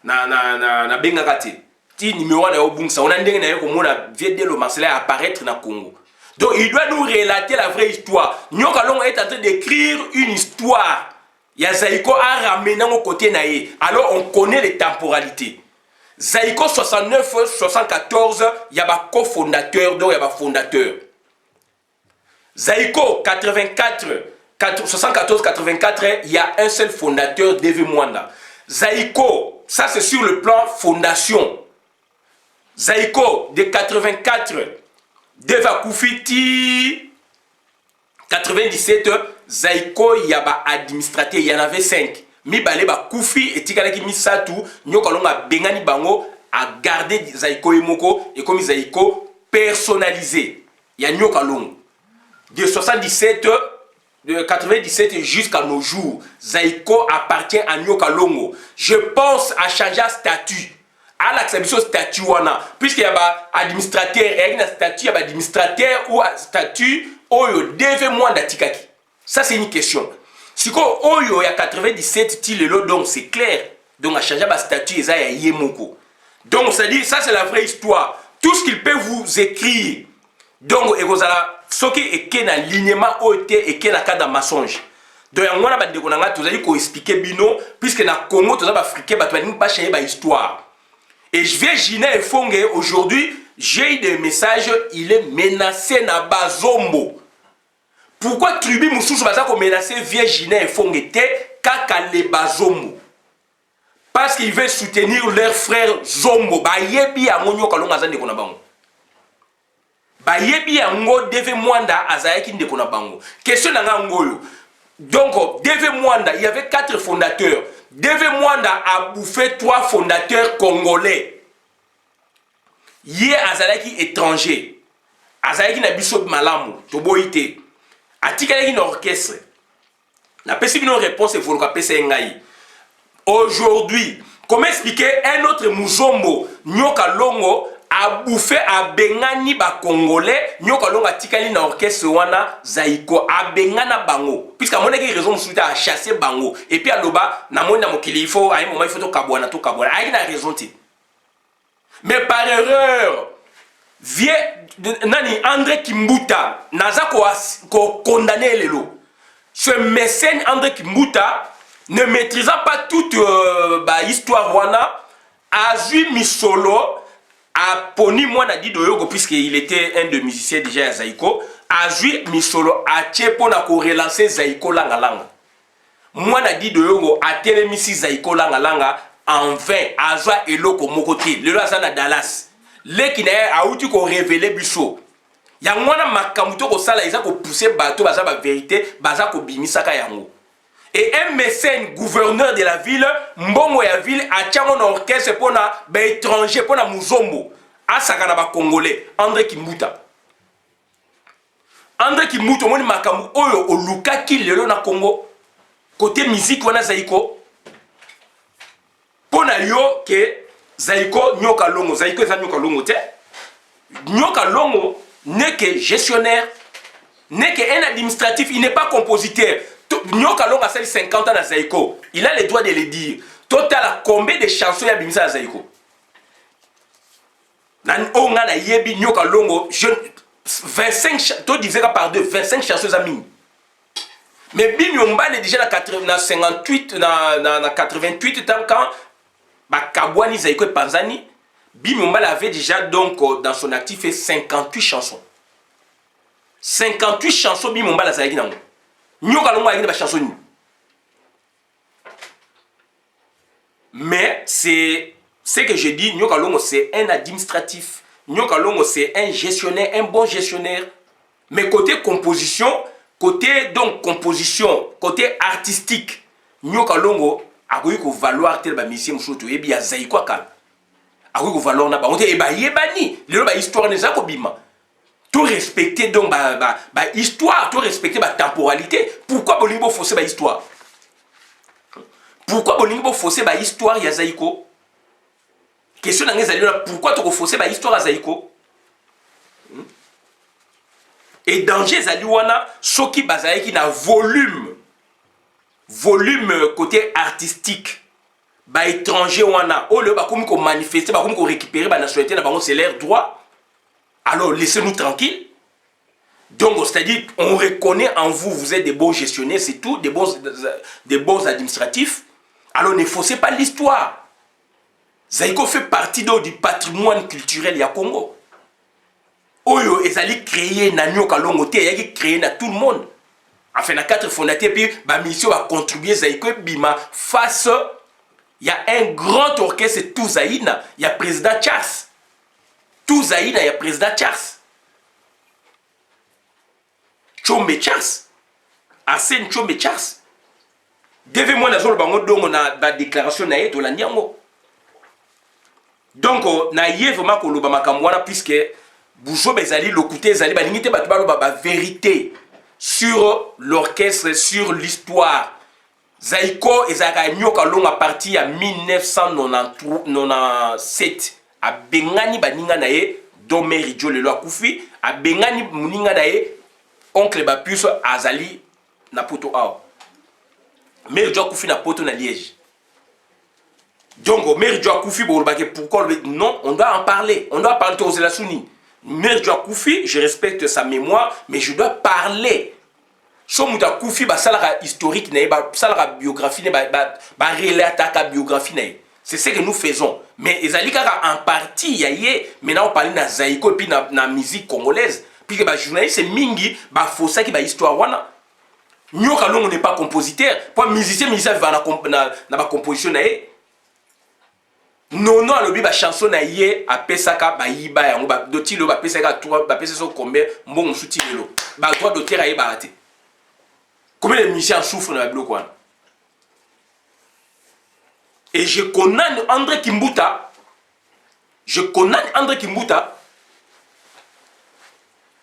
na benga kati. Ti numéro na obungsa on a ndenge na yeko mona vieux dès le Marcelin apparaître na Congo. Donc il doit nous relater la vraie histoire. Nyoka Longo est en train d'écrire une histoire. Ya Zaïko a ramené au côté naïe. Alors on connaît les temporalités. Zaïko 69-74, il y a un cofondateur, donc il y a un fondateur. Zaïko 74-84, il y a un seul fondateur, Deve Mwanda. Zaïko, ça c'est sur le plan fondation. Zaïko de 84, Deve Koufiti 97, Zaïko, il y a un administrateur, il y en avait 5. Mi balé ba Koufi et Tikalaki Misatu, Nyokalonga Bengani Bango a gardé Zaïko Emoko et comme Zaïko personnalisé. Il y a Nyokalong. De 77, de 97 jusqu'à nos jours, Zaïko appartient à Nyokalongo. Je pense à changer un statut. À l'acceptation statut wana. Puisqu'il y a un administrateur, et il y a un statut, il y a un administrateur ou un statut, Oyo deve Mwanda Tikaki. Ça c'est une question. Si Oyo il y a 97 tilelo, donc c'est clair. Donc à changer le statut, il y a Yemoko. Donc ça dit, ça c'est la vraie histoire. Tout ce qu'il peut vous écrire. Donc et vous allez ce qui est qu'un alignement OT et qu'un cas de mensonge. Donc on a dit qu'on a tout expliquer bino puisque dans Congo tout ça africain bah tu vas pas changer histoire. Et je vais Gina et Fongue aujourd'hui, j'ai eu des messages, il est menacé na Bazombo. Pourquoi tribu Moussous va menacer Virginie et Fongete Kaka les Bazombo? Parce qu'ils veulent soutenir leur frère Zombo. Ba yebi ya ngonyo kalonga zande kona bango. Ba yebi ya ngo Deve Mwanda azayaki nde kona bango. Question na ngoyo. Donc Deve Mwanda, il y avait 4 fondateurs. Deve Mwanda a bouffé 3 fondateurs congolais. Yé azalaki étranger. Azalaki na biso malamu, toboite. Atikali une orchestre. La personne une réponse est volca PCNGAI. Aujourd'hui, comment expliquer un autre Muzombo, Nyoka Longo, a bouffé à Bengani ba Congolais, Nyoka Longo atikali une orchestre wana Zaïko, a Bengana Bango. Puisqu'à mon avis, raison de à chasser Bango. Et puis à l'oba, na mon namokili, il faut, à un moment, il faut to kabouana, to kabouana. Aïe, na raison. Mais par erreur, vieux nani André Kimbuta naza ko condamné lelo. Ce mécène André Kimbuta ne maîtrisant pas toute histoire wana a vu Misolo a poni moi na dit doyogo puisqu'il était un de musiciens déjà à Zaïko a vu Misolo a tchepo na ko relancer Zaïko langa langa. Moi na dit doyogo a télémisi Zaïko langa langa en vain a joa eloko mokoté lelo azana Dallas. Les qui n'a outil qu'on révélé biso. Ya mwana makamuto ko sala isa ko pousser bateau baza ba vérité baza ko bimisaka yango. Et un mécène gouverneur de la ville mbongo ya ville a tiango na orchestre pona ba étranger pona Muzombo asaka na ba congolais André Kimbuta. André Kimbuta moni makamu oyo olukaki lelo na Congo côté musique wana Zaïko pona yo ke Zaïko Nyoka Longo, Zaïko est Nyoka Longo, Nyoka Longo n'est que gestionnaire, n'est qu'un administratif, il n'est pas compositeur. Nyoka Longo a 50 ans à Zaïko, il a le droit de le dire. Total, combien de chansons il y a Bimisa à Zaïko? On a yebi Nyoka Longo, 25, tu disais par deux, 25 chansons à mine. Mais Bimyomba est déjà dans 58, dans 88, quand Kabwani Zaïko et Panzani, Bimyombal avait déjà donc dans son actif fait 58 chansons. 58 chansons Bimyombal a Zaïki nango. Nyoka Longo a une chanson. Mais c'est ce que je dis, Nyoka Longo c'est un administratif. Nyoka Longo c'est un gestionnaire, un bon gestionnaire. Mais côté composition, côté artistique, Nyoka Longo a ko valoir tel ba mission musutu et bien Zaïko kala. A ko valoir na ba on te ba yebani, le ba histoire ne za ko bima. Tout respecter donc ba histoire, tout respecter ba temporalité. Pourquoi bolingo fausser ba histoire? Pourquoi bolingo fausser ba histoire ya Zaïko? Question na ngezali na pourquoi to ko fausser ba histoire ya Zaïko? Et danger zali wana soki bazaiki na volume côté artistique ba étranger wana o le ba comme ko manifester ba comme ko récupérer ba nationalité na bango c'est leur droit. Alors laissez-nous tranquilles. Donc c'est-à-dire on reconnaît en vous, vous êtes des bons gestionnaires, c'est tout, des bons administratifs. Alors ne faussez pas l'histoire. Zaïko fait partie du patrimoine culturel ya Congo. Oyo ezali créé na nyoka longo te, yaki créé na tout le monde. Enfin, na 4 fondateurs, puis ba mission va contribuer Zaïko Bima face. Il y a un grand orchestre, c'est Touzaïna. Il y a président Charles. Touzaïna, il y a président Charles. Chombe Charles. Arsène Chombe Charles. Devez moi dans le bango donc on a la déclaration na yeto la nyango. Donc na yé vraiment ko loba makamwana puisque Boujo bezali lokuté ezali ba lingité ba ba vérité sur l'orchestre, sur l'histoire. Zaïko ezaka nyoka longa parti à 1997 a bengani baninga na ye Domeri Dio lelo akufi a bengani muninga na ye oncle Bapus azali na poto ao Meri Dio akufi na poto na Liège. Donc Meri Dio akufi pourquoi non, on doit en parler, on doit parler aux Elasuni. Meri Dio akufi, je respecte sa mémoire mais je dois parler. So muta kufi ba salara historique na ba salara biographie ba relata biographie na. C'est ce que nous faisons. Mais ezali kaka en partie yaye maintenant on parle na Zaïko et puis na musique congolaise. Puis que ba journaliste mingi ba fossa ki ba histoire wana. Nyoka longo n'est pas compositeur, pas musicien va na ba composition na ye. Non non alobi ba chanson na ye a pesaka ba yiba yango ba dotilo ba pesaka trois ba pesa so combien mbongo souti lelo. Ba droit d'auteur aye ba raté. Combien de musiciens souffrent dans la bloc? Et je connais André Kimbuta.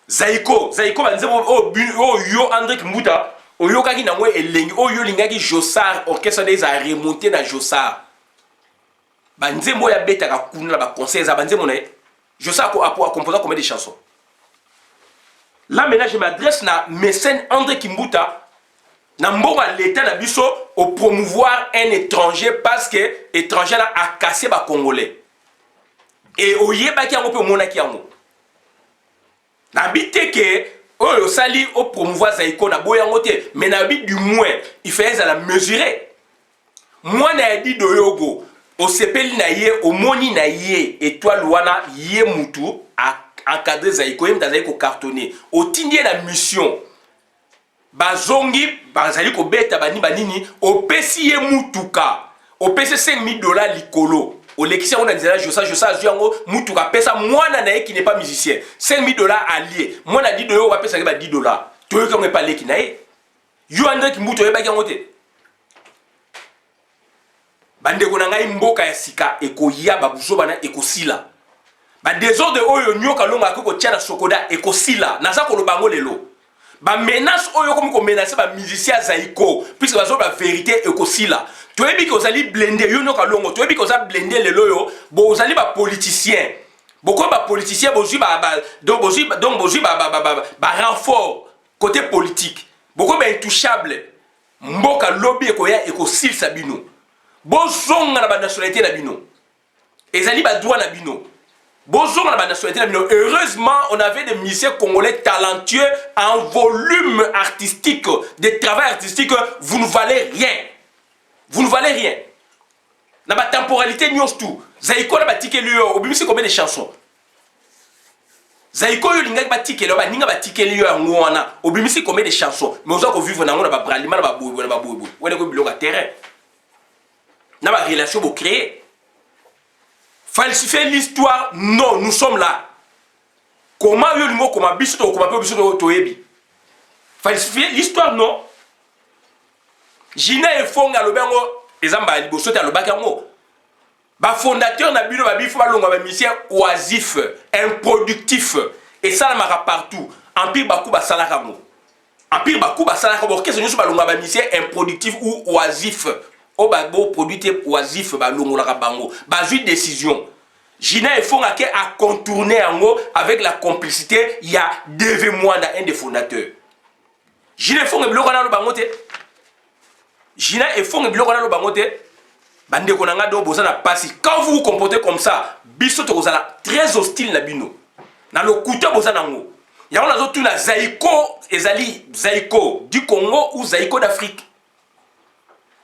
Zaïko oh yo André Kimbuta. Oh yo kaki na mwe elengi. Oh yo lingaki Jossard. Orchestre des a remonté na Jossard. Banze mo ya beta ka kuna ba concert za banze mo na Jossard a composé combien de chansons? Là maintenant je m'adresse na mécène André Kimbuta. Namboka l'état na biso au promouvoir un étranger parce que étranger là a cassé ba congolais. Et oyeba ki yango pe monaki yango. Na bité que o sali au promouvoir Zaïko na boyango te, mais na bit du moins il fait ça la mesurer. Moi na dit doyogo o sepeli na ye o moni na ye étoile wana ye mutu a encadrer Zaïko yem Zaïko cartonné. O tindie la mission. Bazongi bazali ko beta banini opesi ye mutuka opesi $5,000 likolo olekisi on a dit Josa yango mutuka pesa mwana na ye qui n'est pas musicien $5,000 allié mwana dit doyo va pesa ba $10 to yo ko pas leki na ye yo André Kimbuta ye ba yango te bande ko na ngai mboka ya sika ekoya babuso bana ekosila ba désordre oyo nyoka longa ko tia na sokoda ekosila naza ko lobango lelo. Ba menace oyo comme ko menacer ba musicien Zaïko puisque bazo ba vérité ekosila to ebi ko zali blender yo no ka longo to ebi ko za blender le loyo bo zali ba politicien boko ba politicien bozu ba bozu ba renfort côté politique boko ba intouchable mboka lobby ekoya ekosil sabino bo zonga na ba nationalité na bino ezali ba droit na bino. Heureusement, on avait des musiciens congolais talentueux en volume artistique, des travail artistiques, vous ne valez rien. Vous ne valez rien. Dans la temporalité, nous tout. Zaïko a bâti au bimisi combien de chansons. Zaïko yo linga bâti que là, ninga bâti que lui en wana. Au bimisi combien de chansons. Mais on a vivre dans on a ba bralima na ba boui na ba boui. On est ko biloko terrain. Na ba relation vous créer. Falsifier l'histoire, non, nous sommes là. Comment yo lingo comment biso comment biso to yebi. Falsifier l'histoire, non. Jina e fonga lobengo ezamba liboso ta lobaka ngo. Ba fondateur na bino ba bifo ba longa ba musicien oisif, improductif et ça la partout. Empire bakuba salaka ngo. Empire bakuba salaka ngo qu'est-ce que nous ba longa ba musicien improductif ou oisif. O ba bo produit oisif ba longo la bango ba ju décision Jina et Fonga a contourné en haut avec la complicité il y a DV Mwanda un des fondateurs. Jina et Fonga biloko na lo bangote Jina et Fonga biloko na lo bangote bande ko nanga do bozana pasi quand vous vous comportez comme ça biso to kozala très hostile na bino na lo kuta bozana ngo ya on a zo tuna Zaïko ezali Zaïko du Congo ou Zaïko d'Afrique.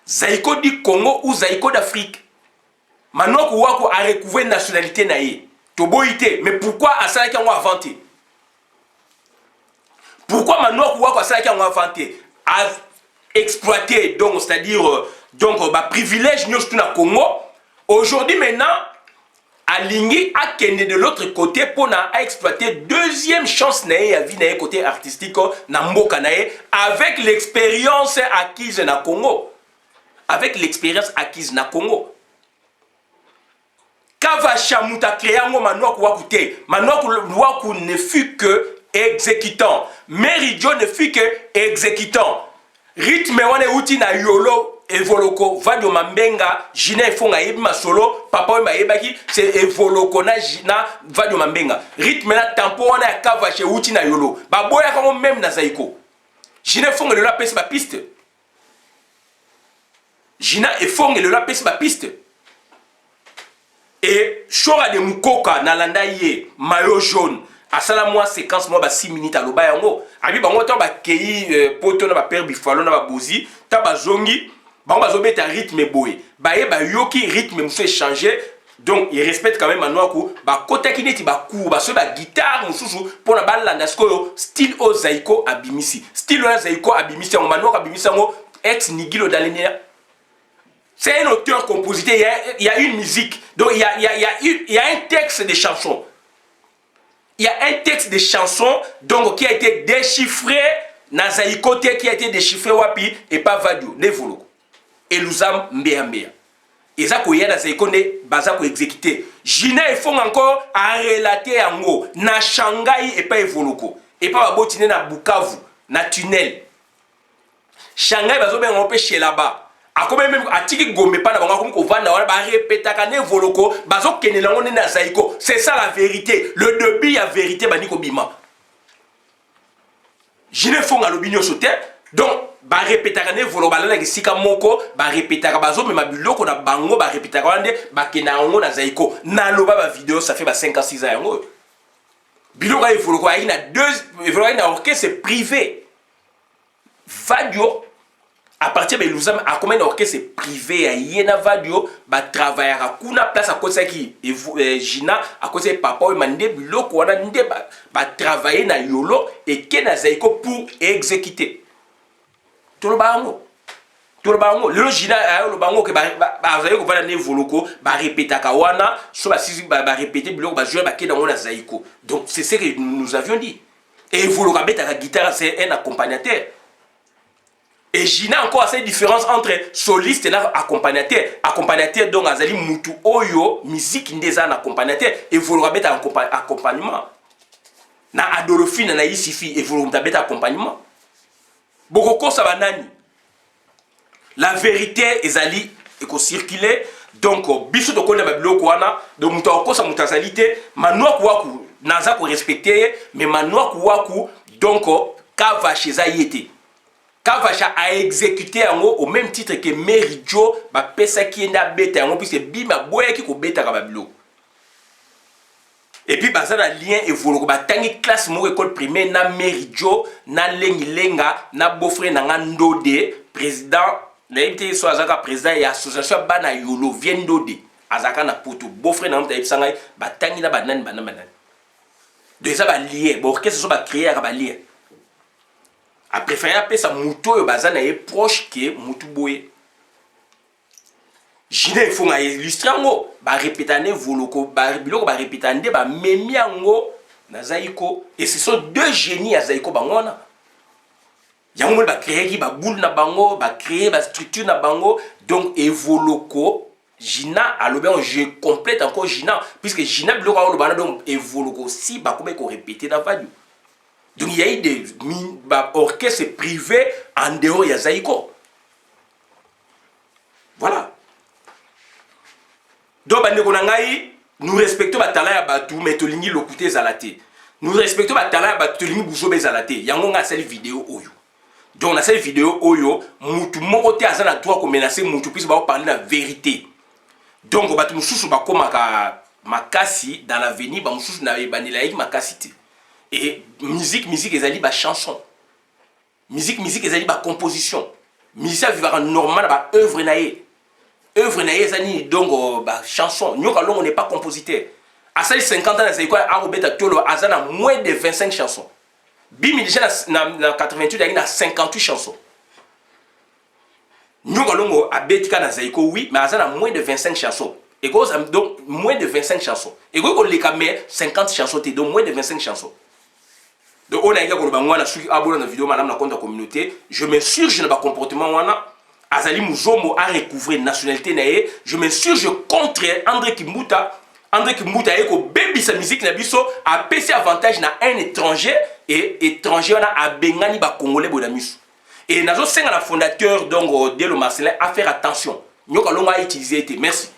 Zaïko du Congo ou Zaïko d'Afrique. Manoko Waku a recouvert une nationalité naïe. Toboïté. Mais pourquoi Asala qui a inventé? Pourquoi Manoko Waku Asala qui a inventé? A exploité, donc, c'est-à-dire, donc, bah, privilège nous tout na Congo. Aujourd'hui, maintenant, Aligné a kené de l'autre côté pour exploiter deuxième chance naïe à vie naïe côté artistique na mboka naïe avec l'expérience acquise na Congo. Avec l'expérience acquise na Congo. Kavacha muta créé ngo Manoko Waku te. Manoko Waku ne fut que exécutant. Meridio ne fut que exécutant. Rythme wane uti na yolo Evoloko, Vadio Mambenga, Jina Fonga Ebima Solo, Papa Wemba Ebaki, c'est Evoloko na Jina, Vadio Mambenga. Rythme na tempo wana ya Kavache uti na yolo. Baboya kako même na Zaiko. Jina Fonga le la pese ba piste. Jina et Fonga le la pese ba piste. Et Chora de Mukoka na landa ye, maillot jaune. Asala moi séquence moi ba 6 minutes à loba yango. Abi bango to ba kei poto na ba père bifalo na ba bozi, ta ba zongi. Bah, on va mettre un rythme boy. Bah, yoki rythme mousse changer. Donc, il respecte quand même Manouaku. Bah, côté qui n'est pas court. Bah, la guitare moussou pour la balle là, style au Zaiko abimisi. Style au Zaiko abimisi. On Manouak abimisi ex nigilo d'Alénia. C'est un auteur-compositeur. Il y a une musique. Donc, il y a un texte de chansons. Il y a un texte de chansons donc, qui a été déchiffré. Nazaiko qui a été déchiffré wapi et pas Vadio. Ne volo. Et Luzam mbea mbea. Et ça, il y a des économies qui exécuter. Jina, ils font encore à relater en haut. Na Shanghai et pas Evoloko. Et pas Botine na Bukavu. Na tunnel. Shanghai, ils ont empêché là-bas. A comme même à Tiki Gombe, pas d'avoir comme qu'on va répéter qu'à Evoloko. Bazo Kenelango na Zaiko. C'est ça la vérité. Le début, la vérité, Baniko Bima. Jina, ils font à l'opinion sur terre. Donc, ba répétaka ne volo balala kisika moko ba répétaka bazo me mabiloko na bango ba répétaka wande ba kenango na Zaiko na loba ba vidéo ça fait ba 5 à 6 ans yango biloko ay volo ko ay na deux volo na orchestre privé Vadio à partir de Luzam a combien d'orchestre privé ay na Vadio ba travailler à kuna place à côté qui Gina à côté papa ou mande biloko wana nde ba travailler na yolo et kena Zaiko pour exécuter. Tout le bango. Le Gina a le bango que Zaiko va aller voloko, va répéter Kawana, soit va répéter bloc, va jouer baké dans la Zaiko. Donc c'est ce que nous avions dit. Et Voloka bête à la guitare, c'est un accompagnateur. Et Gina encore assez différence entre soliste et accompagnateur. Accompagnateur donc Azali Mutu Oyo, musique n'est un accompagnateur. Et Voloka bête à accompagnement. Na Adolphine na Isifi et Voloka bête accompagnement. Bokoko Sabanani. La vérité est allée et circuler. Donc, biso to kona babilo kwana. Donc, mutako sa mutazalité. Manoa kuwaku naza ko respecter. Mais manoa kuwaku donc Kavacha yete. Kavacha a exécuté au même titre que Meridio. Ba pesa qui na beta yango puisque bima boya ki ko beta ka babilo. Et puis, bah, ça a lien évolué. Bah, tangi classe mon école primaire na Meridio, na Lengi Lenga, na Bofre na Ndode, président, l'invité soit Azaka président et association Bana Yolo, vient Ndode, Azaka na Poto, Bofre na Mtaïf Sangay, bah, tangi na banane, banane. De ça, bah, lié. Bon, qu'est-ce que ça va créer à lié? A préféré appeler ça Mouto, bah, ça est proche que Moutou Boye. Jina il faut illustrer ngo ba répétaner voloko ba biloko ba répétander ba memi ngo na Zaiko et ce sont deux génies à Zaiko bangona yango ba créer ki ba boule na bango ba créer ba structure na bango donc evoloko Jina alobe je complète encore Jina puisque Jina biloko lo bana donc evoloko si ba comme ko répéter na Vadio donc il y a eu des orchestres privés en dehors ya Zaiko voilà. Donc, nous respectons le talent à Batou, mais nous respectons le côté zalaté. Nous respectons le talent à Batou, nous respectons le zalaté. Il y a une vidéo oyo. Donc, dans cette vidéo oyo, Moutou Morote a un droit de menacer Moutou puisse parler de la vérité. Donc, Batou Moussou va comme Makasi dans l'avenir, Moussou n'a pas de Makasi. Et musique, ezali ba chanson. Musique, ezali ba composition. Musique, vivra normal, ba œuvre naïe. œuvre na ezani donc ba chanson nyoka longo n'est pas compositeur à ça 50 ans c'est quoi arobeta tolo azana moins de 25 chansons Bimi déjà na 88 il y a 58 chansons nyoka longo abetika na zaiko oui mais azana moins de 25 chansons et donc moins de 25 chansons et quoi les camé 50 chansons donc moins de 25 chansons. Donc on a dit que on a suivi abonné la vidéo madame la compte de communauté je m'insurge dans le comportement wana azali muzomo a recouvrir nationalité nae je m'insurge contre André Kimbuta eko baby sa musique na biso a PC avantage na un étranger et étranger wana a bengani ba congolais bonamisu et nazo senga la fondateur donc Delo Marcelin à faire attention nyoka longa a utiliser été merci.